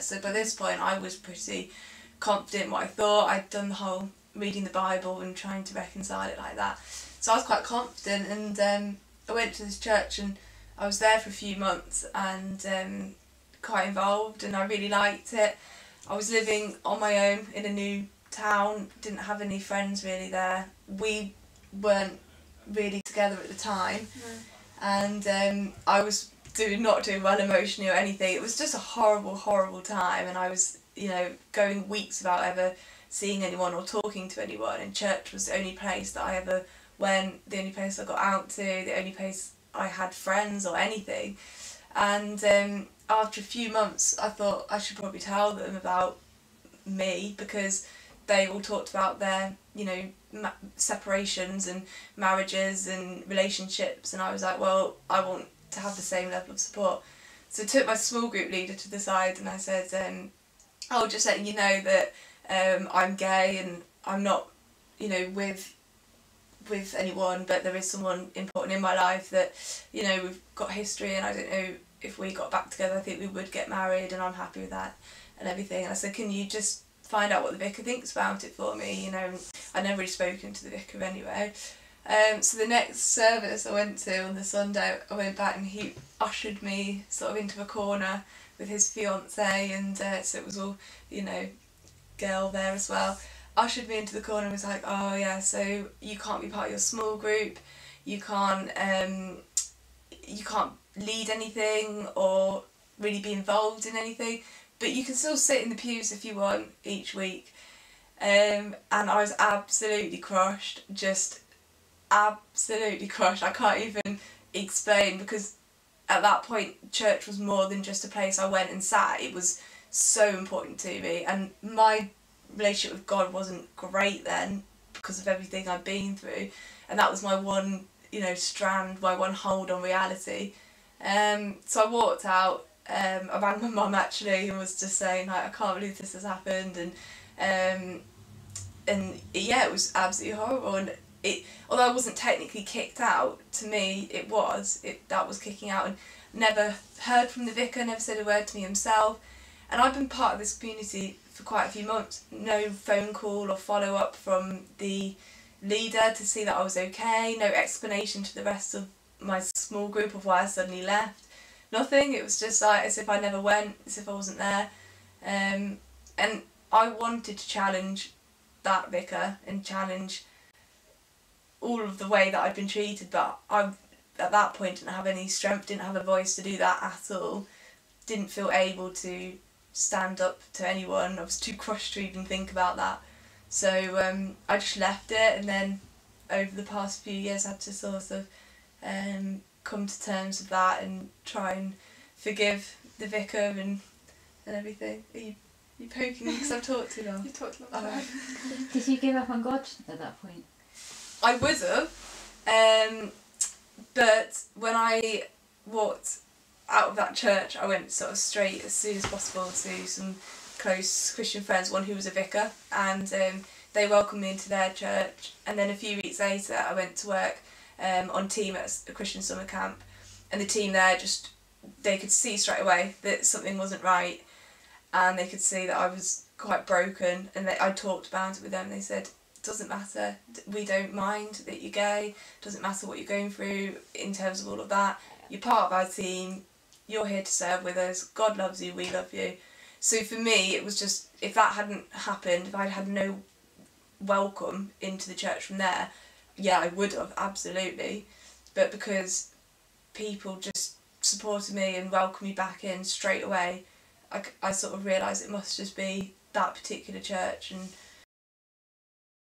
So by this point I was pretty confident in what I thought. I'd done the whole reading the Bible and trying to reconcile it like that. So I was quite confident, and I went to this church and I was there for a few months and quite involved, and I really liked it. I was living on my own in a new town, didn't have any friends really there. We weren't really together at the time. No. And I was not doing well emotionally or anything. It was just a horrible time, and I was, you know, going weeks without ever seeing anyone or talking to anyone, and church was the only place that I ever went, the only place I got out to, the only place I had friends or anything. And after a few months I thought I should probably tell them about me, because they all talked about their, you know, separations and marriages and relationships, and I was like, well, I want to have the same level of support. So I took my small group leader to the side and I said, oh, just letting you know that I'm gay and I'm not, you know, with anyone, but there is someone important in my life that, you know, we've got history, and I don't know if we got back together, I think we would get married, and I'm happy with that and everything. And I said, can you just find out what the vicar thinks about it for me, you know? I'd never really spoken to the vicar anyway. So the next service I went to on the Sunday, I went back and he ushered me sort of into a corner with his fiancée, and so it was all, you know, girl there as well. Ushered me into the corner and was like, oh yeah, so you can't be part of your small group, you can't lead anything or really be involved in anything, but you can still sit in the pews if you want each week. And I was absolutely crushed, just absolutely crushed. I can't even explain, because at that point church was more than just a place I went and sat. It was so important to me, and my relationship with God wasn't great then because of everything I'd been through, and that was my one, you know, strand, my one hold on reality. So I walked out, I rang my mum actually and was just saying, like, I can't believe this has happened, and yeah, it was absolutely horrible. And although I wasn't technically kicked out, to me that was kicking out, and never heard from the vicar, never said a word to me himself. And I've been part of this community for quite a few months, no phone call or follow up from the leader to see that I was okay, no explanation to the rest of my small group of why I suddenly left, nothing. It was just like as if I never went, as if I wasn't there. And I wanted to challenge that vicar and challenge all of the way that I'd been treated, but I at that point didn't have any strength, didn't have a voice to do that at all, didn't feel able to stand up to anyone. I was too crushed to even think about that. So I just left it, and then over the past few years I had to sort of come to terms with that and try and forgive the vicar and everything. Are you poking me because I've talked too long? You talked a long time. Did you give up on God at that point? I would have, but when I walked out of that church, I went sort of straight as soon as possible to some close Christian friends, one who was a vicar, and they welcomed me into their church. And then a few weeks later I went to work on team at a Christian summer camp, and the team there they could see straight away that something wasn't right, and they could see that I was quite broken, and I talked about it with them. They said, doesn't matter, we don't mind that you're gay, doesn't matter what you're going through in terms of all of that, you're part of our team, you're here to serve with us, God loves you, we love you. So for me it was just, if that hadn't happened, if I'd had no welcome into the church from there, yeah, I would have, absolutely. But because people just supported me and welcomed me back in straight away, I sort of realised it must just be that particular church, and